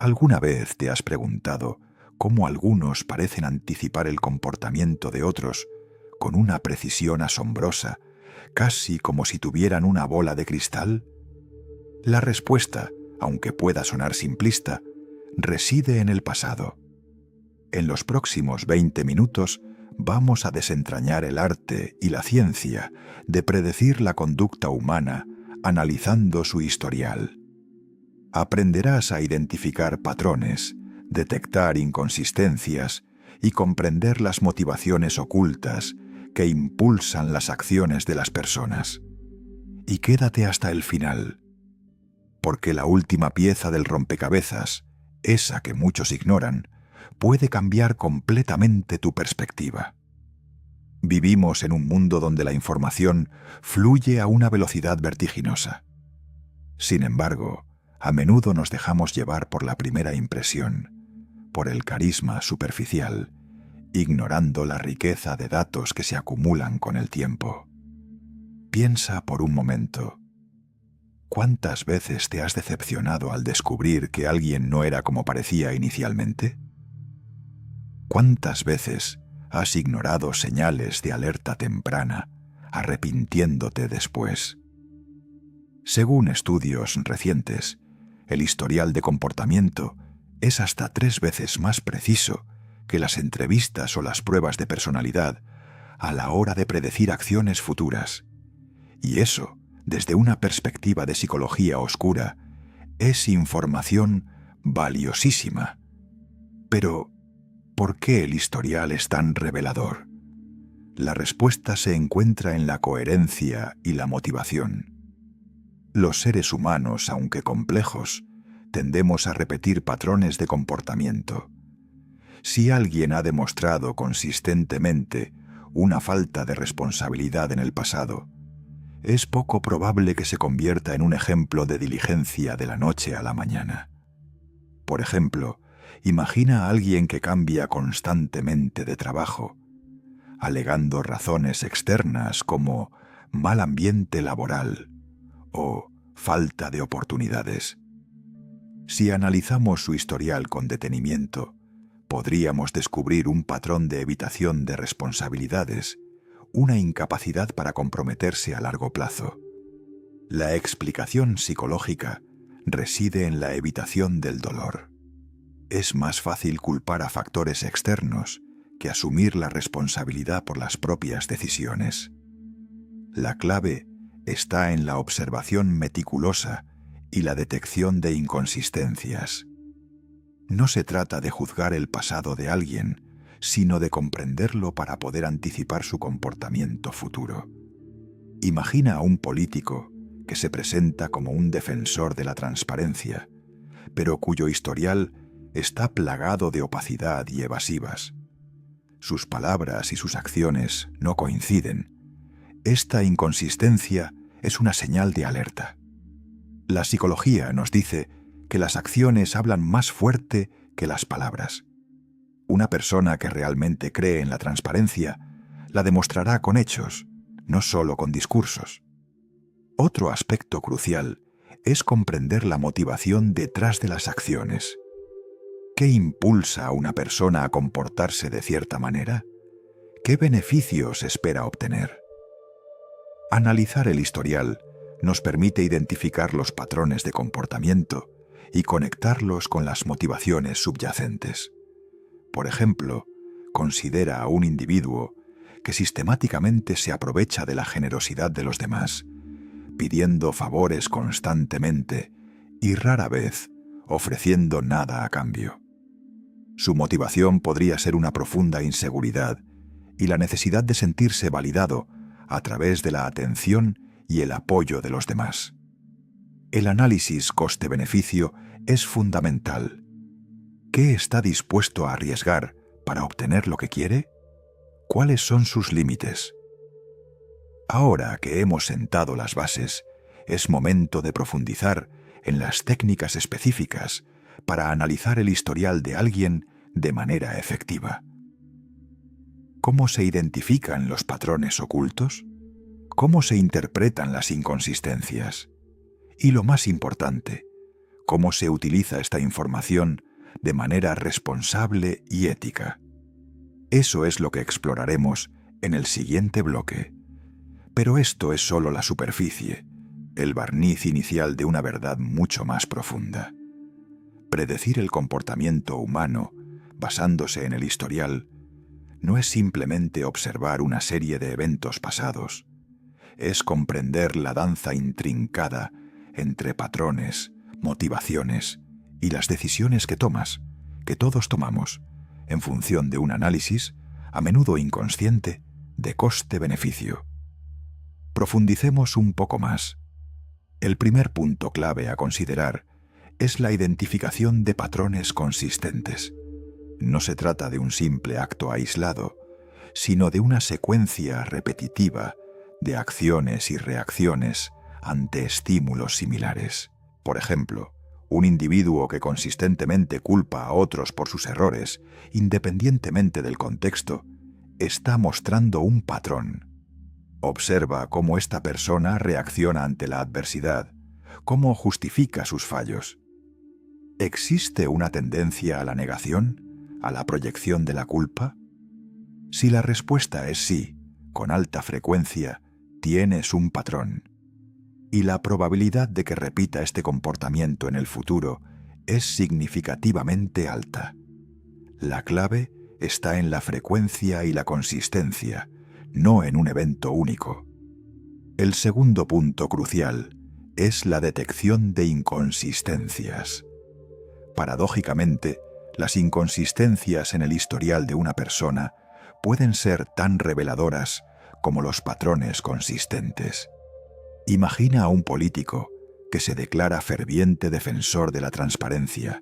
¿Alguna vez te has preguntado cómo algunos parecen anticipar el comportamiento de otros con una precisión asombrosa, casi como si tuvieran una bola de cristal? La respuesta, aunque pueda sonar simplista, reside en el pasado. En los próximos 20 minutos vamos a desentrañar el arte y la ciencia de predecir la conducta humana analizando su historial. Aprenderás a identificar patrones, detectar inconsistencias y comprender las motivaciones ocultas que impulsan las acciones de las personas. Y quédate hasta el final, porque la última pieza del rompecabezas, esa que muchos ignoran, puede cambiar completamente tu perspectiva. Vivimos en un mundo donde la información fluye a una velocidad vertiginosa. Sin embargo, a menudo nos dejamos llevar por la primera impresión, por el carisma superficial, ignorando la riqueza de datos que se acumulan con el tiempo. Piensa por un momento. ¿Cuántas veces te has decepcionado al descubrir que alguien no era como parecía inicialmente? ¿Cuántas veces has ignorado señales de alerta temprana, arrepintiéndote después? Según estudios recientes, el historial de comportamiento es hasta 3 veces más preciso que las entrevistas o las pruebas de personalidad a la hora de predecir acciones futuras. Y eso, desde una perspectiva de psicología oscura, es información valiosísima. Pero, ¿por qué el historial es tan revelador? La respuesta se encuentra en la coherencia y la motivación. Los seres humanos, aunque complejos, tendemos a repetir patrones de comportamiento. Si alguien ha demostrado consistentemente una falta de responsabilidad en el pasado, es poco probable que se convierta en un ejemplo de diligencia de la noche a la mañana. Por ejemplo, imagina a alguien que cambia constantemente de trabajo, alegando razones externas como mal ambiente laboral o falta de oportunidades. Si analizamos su historial con detenimiento, podríamos descubrir un patrón de evitación de responsabilidades, una incapacidad para comprometerse a largo plazo. La explicación psicológica reside en la evitación del dolor. Es más fácil culpar a factores externos que asumir la responsabilidad por las propias decisiones. La clave está en la observación meticulosa y la detección de inconsistencias. No se trata de juzgar el pasado de alguien, sino de comprenderlo para poder anticipar su comportamiento futuro. Imagina a un político que se presenta como un defensor de la transparencia, pero cuyo historial está plagado de opacidad y evasivas. Sus palabras y sus acciones no coinciden. Esta inconsistencia es una señal de alerta. La psicología nos dice que las acciones hablan más fuerte que las palabras. Una persona que realmente cree en la transparencia la demostrará con hechos, no solo con discursos. Otro aspecto crucial es comprender la motivación detrás de las acciones. ¿Qué impulsa a una persona a comportarse de cierta manera? ¿Qué beneficios espera obtener? Analizar el historial nos permite identificar los patrones de comportamiento y conectarlos con las motivaciones subyacentes. Por ejemplo, considera a un individuo que sistemáticamente se aprovecha de la generosidad de los demás, pidiendo favores constantemente y rara vez ofreciendo nada a cambio. Su motivación podría ser una profunda inseguridad y la necesidad de sentirse validado a través de la atención y el apoyo de los demás. El análisis coste-beneficio es fundamental. ¿Qué está dispuesto a arriesgar para obtener lo que quiere? ¿Cuáles son sus límites? Ahora que hemos sentado las bases, es momento de profundizar en las técnicas específicas para analizar el historial de alguien de manera efectiva. ¿Cómo se identifican los patrones ocultos? ¿Cómo se interpretan las inconsistencias? Y lo más importante, cómo se utiliza esta información de manera responsable y ética. Eso es lo que exploraremos en el siguiente bloque. Pero esto es solo la superficie, el barniz inicial de una verdad mucho más profunda. Predecir el comportamiento humano, basándose en el historial, no es simplemente observar una serie de eventos pasados, es comprender la danza intrincada entre patrones, motivaciones y las decisiones que todos tomamos, en función de un análisis, a menudo inconsciente, de coste-beneficio. Profundicemos un poco más. El primer punto clave a considerar es la identificación de patrones consistentes. No se trata de un simple acto aislado, sino de una secuencia repetitiva de acciones y reacciones ante estímulos similares. Por ejemplo, un individuo que consistentemente culpa a otros por sus errores, independientemente del contexto, está mostrando un patrón. Observa cómo esta persona reacciona ante la adversidad, cómo justifica sus fallos. ¿Existe una tendencia a la negación, a la proyección de la culpa? Si la respuesta es sí, con alta frecuencia, tienes un patrón. Y la probabilidad de que repita este comportamiento en el futuro es significativamente alta. La clave está en la frecuencia y la consistencia, no en un evento único. El segundo punto crucial es la detección de inconsistencias. Paradójicamente, las inconsistencias en el historial de una persona pueden ser tan reveladoras como los patrones consistentes. Imagina a un político que se declara ferviente defensor de la transparencia,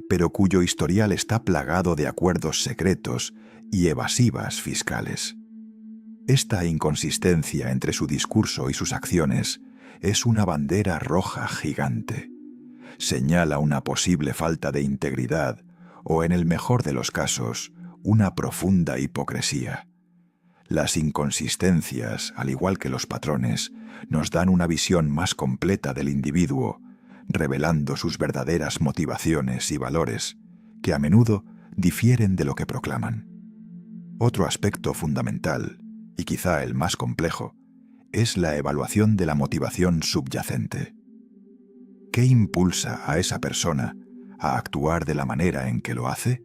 pero cuyo historial está plagado de acuerdos secretos y evasivas fiscales. Esta inconsistencia entre su discurso y sus acciones es una bandera roja gigante. Señala una posible falta de integridad o, en el mejor de los casos, una profunda hipocresía. Las inconsistencias, al igual que los patrones, nos dan una visión más completa del individuo, revelando sus verdaderas motivaciones y valores, que a menudo difieren de lo que proclaman. Otro aspecto fundamental, y quizá el más complejo, es la evaluación de la motivación subyacente. ¿Qué impulsa a esa persona a actuar de la manera en que lo hace?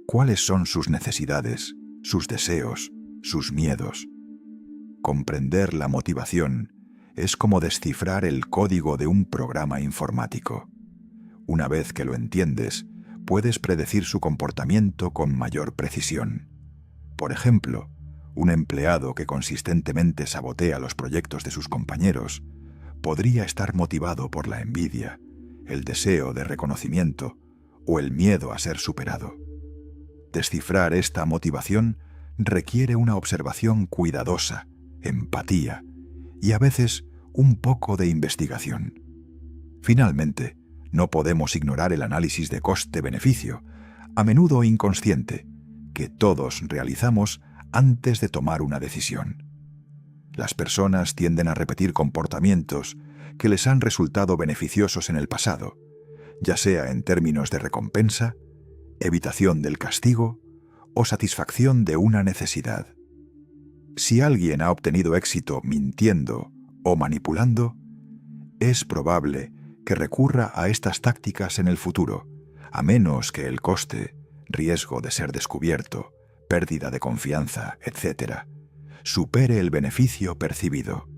¿Cuáles son sus necesidades, sus deseos, sus miedos? Comprender la motivación es como descifrar el código de un programa informático. Una vez que lo entiendes, puedes predecir su comportamiento con mayor precisión. Por ejemplo, un empleado que consistentemente sabotea los proyectos de sus compañeros podría estar motivado por la envidia, el deseo de reconocimiento o el miedo a ser superado. Descifrar esta motivación requiere una observación cuidadosa, empatía y a veces un poco de investigación. Finalmente, no podemos ignorar el análisis de coste-beneficio, a menudo inconsciente, que todos realizamos antes de tomar una decisión. Las personas tienden a repetir comportamientos que les han resultado beneficiosos en el pasado, ya sea en términos de recompensa, evitación del castigo o satisfacción de una necesidad. Si alguien ha obtenido éxito mintiendo o manipulando, es probable que recurra a estas tácticas en el futuro, a menos que el coste, riesgo de ser descubierto, pérdida de confianza, etc., supere el beneficio percibido.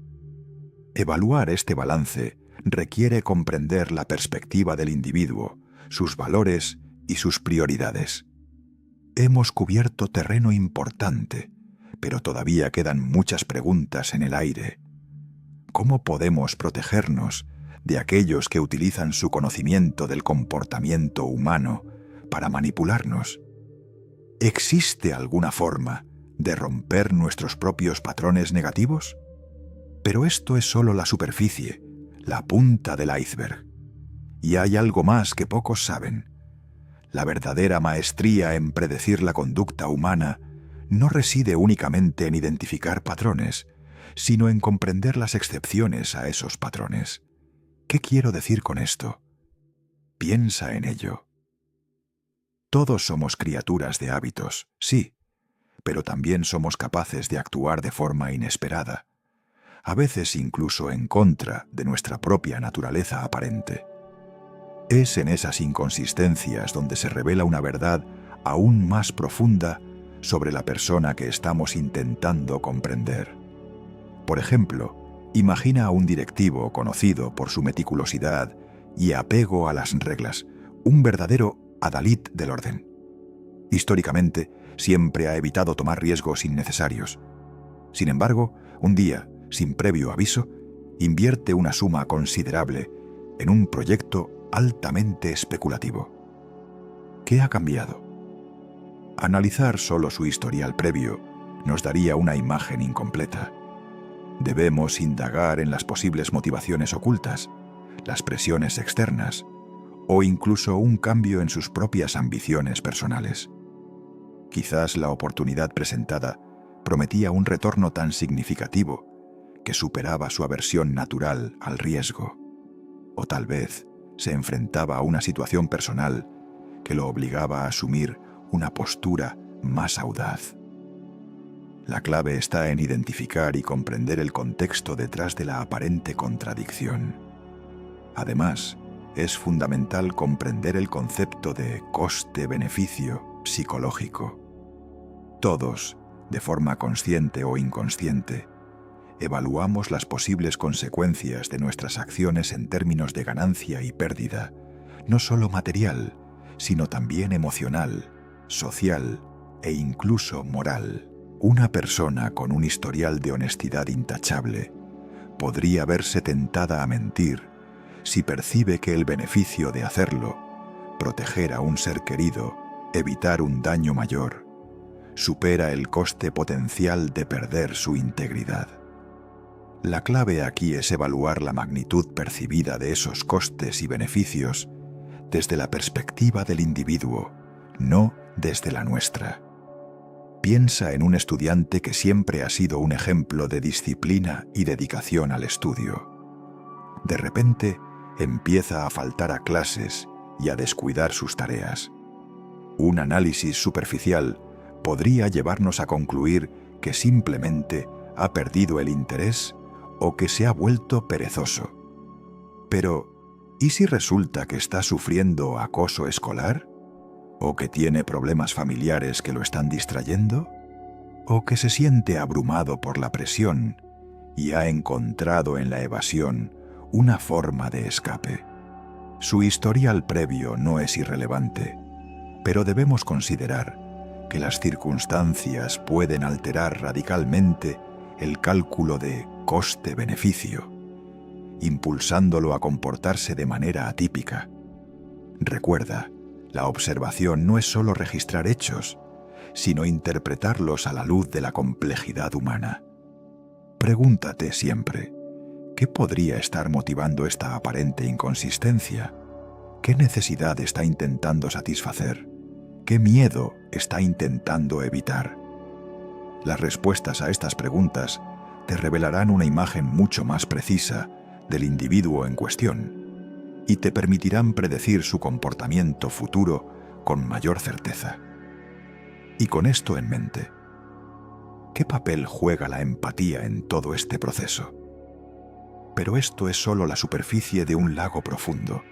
Evaluar este balance requiere comprender la perspectiva del individuo, sus valores y sus prioridades. Hemos cubierto terreno importante, pero todavía quedan muchas preguntas en el aire. ¿Cómo podemos protegernos de aquellos que utilizan su conocimiento del comportamiento humano para manipularnos? ¿Existe alguna forma de romper nuestros propios patrones negativos? Pero esto es solo la superficie, la punta del iceberg. Y hay algo más que pocos saben. La verdadera maestría en predecir la conducta humana no reside únicamente en identificar patrones, sino en comprender las excepciones a esos patrones. ¿Qué quiero decir con esto? Piensa en ello. Todos somos criaturas de hábitos, sí, pero también somos capaces de actuar de forma inesperada, a veces incluso en contra de nuestra propia naturaleza aparente. Es en esas inconsistencias donde se revela una verdad aún más profunda sobre la persona que estamos intentando comprender. Por ejemplo, imagina a un directivo conocido por su meticulosidad y apego a las reglas, un verdadero adalid del orden. Históricamente, siempre ha evitado tomar riesgos innecesarios. Sin embargo, un día, sin previo aviso, invierte una suma considerable en un proyecto altamente especulativo. ¿Qué ha cambiado? Analizar solo su historial previo nos daría una imagen incompleta. Debemos indagar en las posibles motivaciones ocultas, las presiones externas o incluso un cambio en sus propias ambiciones personales. Quizás la oportunidad presentada prometía un retorno tan significativo que superaba su aversión natural al riesgo, o tal vez se enfrentaba a una situación personal que lo obligaba a asumir una postura más audaz. La clave está en identificar y comprender el contexto detrás de la aparente contradicción. Además, es fundamental comprender el concepto de coste-beneficio psicológico. Todos, de forma consciente o inconsciente, evaluamos las posibles consecuencias de nuestras acciones en términos de ganancia y pérdida, no solo material, sino también emocional, social e incluso moral. Una persona con un historial de honestidad intachable podría verse tentada a mentir si percibe que el beneficio de hacerlo, proteger a un ser querido, evitar un daño mayor, supera el coste potencial de perder su integridad. La clave aquí es evaluar la magnitud percibida de esos costes y beneficios desde la perspectiva del individuo, no desde la nuestra. Piensa en un estudiante que siempre ha sido un ejemplo de disciplina y dedicación al estudio. De repente, empieza a faltar a clases y a descuidar sus tareas. Un análisis superficial podría llevarnos a concluir que simplemente ha perdido el interés o que se ha vuelto perezoso. Pero, ¿y si resulta que está sufriendo acoso escolar? ¿O que tiene problemas familiares que lo están distrayendo? ¿O que se siente abrumado por la presión y ha encontrado en la evasión una forma de escape? Su historial previo no es irrelevante, pero debemos considerar que las circunstancias pueden alterar radicalmente el cálculo de coste-beneficio, impulsándolo a comportarse de manera atípica. Recuerda, la observación no es solo registrar hechos, sino interpretarlos a la luz de la complejidad humana. Pregúntate siempre, ¿qué podría estar motivando esta aparente inconsistencia? ¿Qué necesidad está intentando satisfacer? ¿Qué miedo está intentando evitar? Las respuestas a estas preguntas te revelarán una imagen mucho más precisa del individuo en cuestión y te permitirán predecir su comportamiento futuro con mayor certeza. Y con esto en mente, ¿qué papel juega la empatía en todo este proceso? Pero esto es solo la superficie de un lago profundo,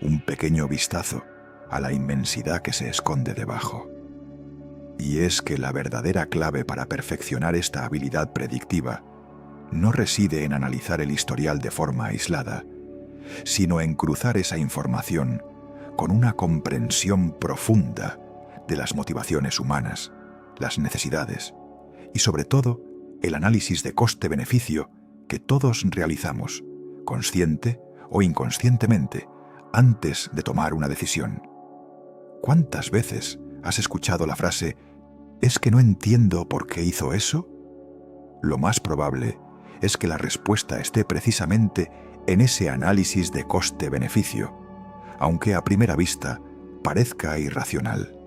un pequeño vistazo a la inmensidad que se esconde debajo. Y es que la verdadera clave para perfeccionar esta habilidad predictiva no reside en analizar el historial de forma aislada, sino en cruzar esa información con una comprensión profunda de las motivaciones humanas, las necesidades y, sobre todo, el análisis de coste-beneficio que todos realizamos, consciente o inconscientemente, antes de tomar una decisión. ¿Cuántas veces has escuchado la frase «¿Es que no entiendo por qué hizo eso?» Lo más probable es que la respuesta esté precisamente en ese análisis de coste-beneficio, aunque a primera vista parezca irracional.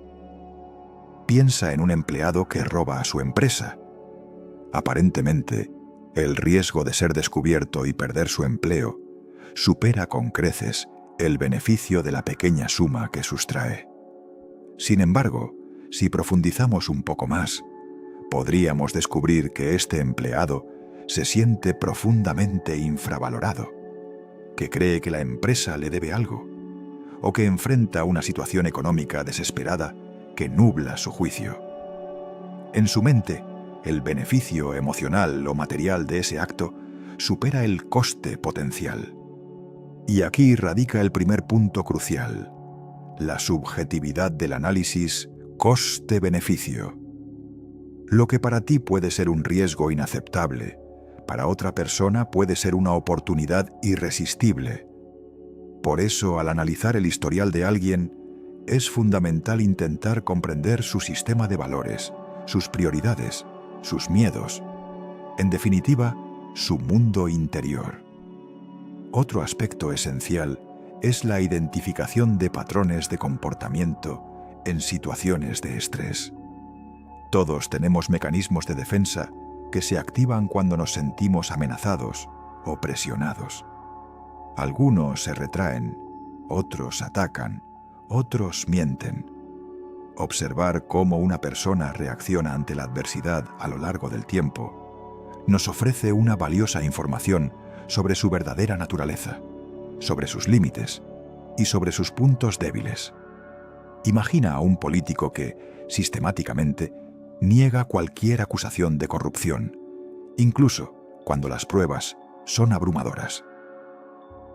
Piensa en un empleado que roba a su empresa. Aparentemente, el riesgo de ser descubierto y perder su empleo supera con creces el beneficio de la pequeña suma que sustrae. Sin embargo, si profundizamos un poco más, podríamos descubrir que este empleado se siente profundamente infravalorado, que cree que la empresa le debe algo, o que enfrenta una situación económica desesperada que nubla su juicio. En su mente, el beneficio emocional o material de ese acto supera el coste potencial. Y aquí radica el primer punto crucial: la subjetividad del análisis coste-beneficio. Lo que para ti puede ser un riesgo inaceptable, para otra persona puede ser una oportunidad irresistible. Por eso, al analizar el historial de alguien, es fundamental intentar comprender su sistema de valores, sus prioridades, sus miedos, en definitiva, su mundo interior. Otro aspecto esencial es la identificación de patrones de comportamiento en situaciones de estrés. Todos tenemos mecanismos de defensa que se activan cuando nos sentimos amenazados o presionados. Algunos se retraen, otros atacan, otros mienten. Observar cómo una persona reacciona ante la adversidad a lo largo del tiempo nos ofrece una valiosa información sobre su verdadera naturaleza, sobre sus límites y sobre sus puntos débiles. Imagina a un político que, sistemáticamente, niega cualquier acusación de corrupción, incluso cuando las pruebas son abrumadoras.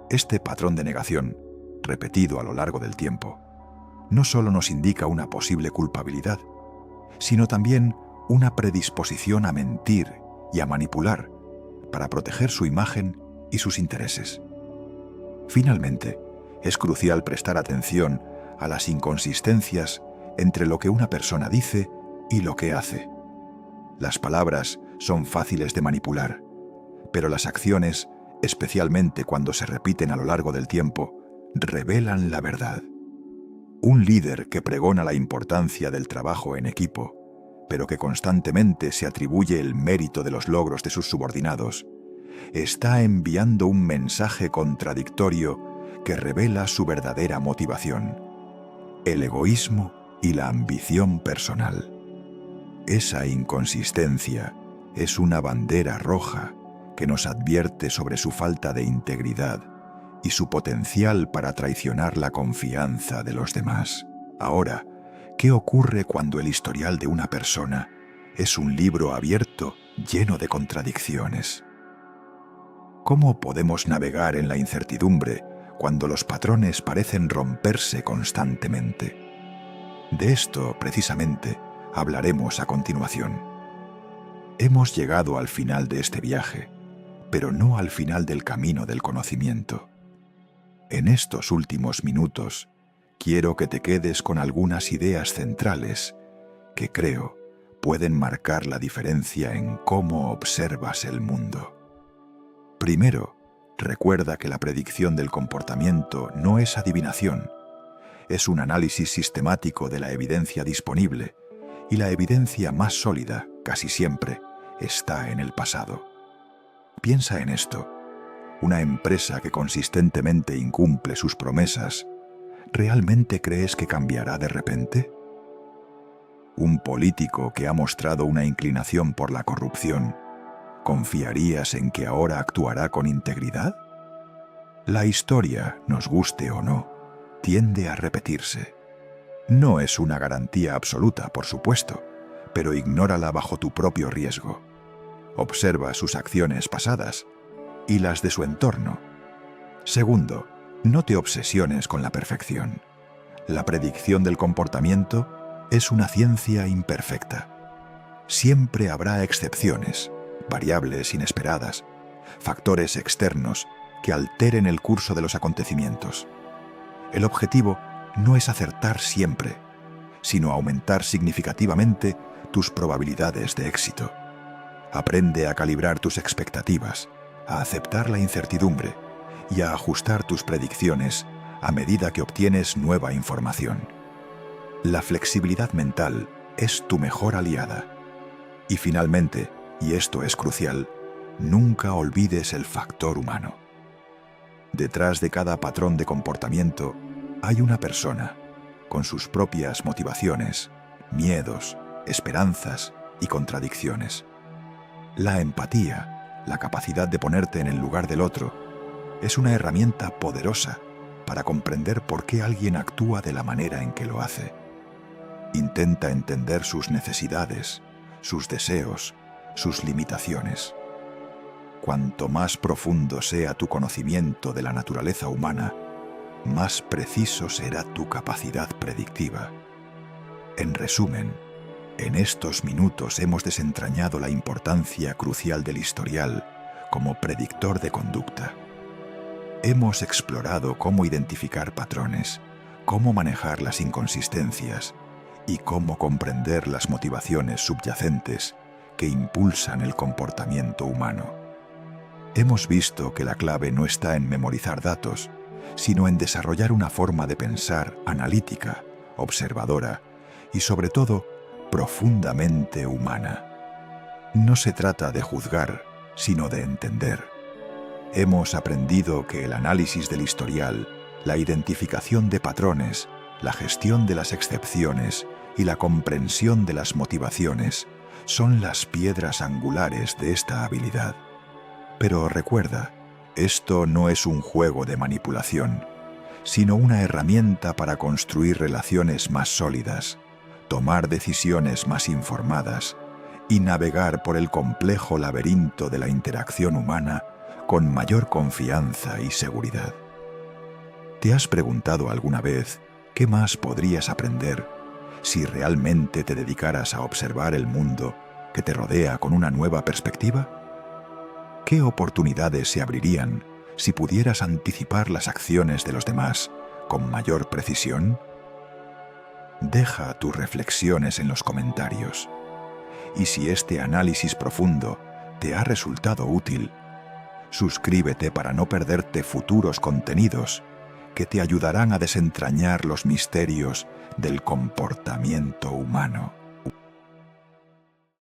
Este patrón de negación, repetido a lo largo del tiempo, no solo nos indica una posible culpabilidad, sino también una predisposición a mentir y a manipular para proteger su imagen y sus intereses. Finalmente, es crucial prestar atención a las inconsistencias entre lo que una persona dice y lo que hace. Las palabras son fáciles de manipular, pero las acciones, especialmente cuando se repiten a lo largo del tiempo, revelan la verdad. Un líder que pregona la importancia del trabajo en equipo, pero que constantemente se atribuye el mérito de los logros de sus subordinados, está enviando un mensaje contradictorio que revela su verdadera motivación: el egoísmo y la ambición personal. Esa inconsistencia es una bandera roja que nos advierte sobre su falta de integridad y su potencial para traicionar la confianza de los demás. Ahora, ¿qué ocurre cuando el historial de una persona es un libro abierto lleno de contradicciones? ¿Cómo podemos navegar en la incertidumbre cuando los patrones parecen romperse constantemente? De esto, precisamente, hablaremos a continuación. Hemos llegado al final de este viaje, pero no al final del camino del conocimiento. En estos últimos minutos, quiero que te quedes con algunas ideas centrales que creo pueden marcar la diferencia en cómo observas el mundo. Primero, recuerda que la predicción del comportamiento no es adivinación, es un análisis sistemático de la evidencia disponible, y la evidencia más sólida, casi siempre, está en el pasado. Piensa en esto: una empresa que consistentemente incumple sus promesas, ¿realmente crees que cambiará de repente? ¿Un político que ha mostrado una inclinación por la corrupción, confiarías en que ahora actuará con integridad? La historia, nos guste o no, tiende a repetirse. No es una garantía absoluta, por supuesto, pero ignórala bajo tu propio riesgo. Observa sus acciones pasadas y las de su entorno. Segundo, no te obsesiones con la perfección. La predicción del comportamiento es una ciencia imperfecta. Siempre habrá excepciones, variables inesperadas, factores externos que alteren el curso de los acontecimientos. El objetivo no es acertar siempre, sino aumentar significativamente tus probabilidades de éxito. Aprende a calibrar tus expectativas, a aceptar la incertidumbre y a ajustar tus predicciones a medida que obtienes nueva información. La flexibilidad mental es tu mejor aliada. Y finalmente, y esto es crucial, nunca olvides el factor humano. Detrás de cada patrón de comportamiento hay una persona, con sus propias motivaciones, miedos, esperanzas y contradicciones. La empatía, la capacidad de ponerte en el lugar del otro, es una herramienta poderosa para comprender por qué alguien actúa de la manera en que lo hace. Intenta entender sus necesidades, sus deseos, sus limitaciones. Cuanto más profundo sea tu conocimiento de la naturaleza humana, más preciso será tu capacidad predictiva. En resumen, en estos minutos hemos desentrañado la importancia crucial del historial como predictor de conducta. Hemos explorado cómo identificar patrones, cómo manejar las inconsistencias y cómo comprender las motivaciones subyacentes que impulsan el comportamiento humano. Hemos visto que la clave no está en memorizar datos, sino en desarrollar una forma de pensar analítica, observadora y, sobre todo, profundamente humana. No se trata de juzgar, sino de entender. Hemos aprendido que el análisis del historial, la identificación de patrones, la gestión de las excepciones y la comprensión de las motivaciones son las piedras angulares de esta habilidad. Pero recuerda, esto no es un juego de manipulación, sino una herramienta para construir relaciones más sólidas, tomar decisiones más informadas y navegar por el complejo laberinto de la interacción humana con mayor confianza y seguridad. ¿Te has preguntado alguna vez qué más podrías aprender si realmente te dedicaras a observar el mundo que te rodea con una nueva perspectiva? ¿Qué oportunidades se abrirían si pudieras anticipar las acciones de los demás con mayor precisión? Deja tus reflexiones en los comentarios. Y si este análisis profundo te ha resultado útil, suscríbete para no perderte futuros contenidos que te ayudarán a desentrañar los misterios del comportamiento humano.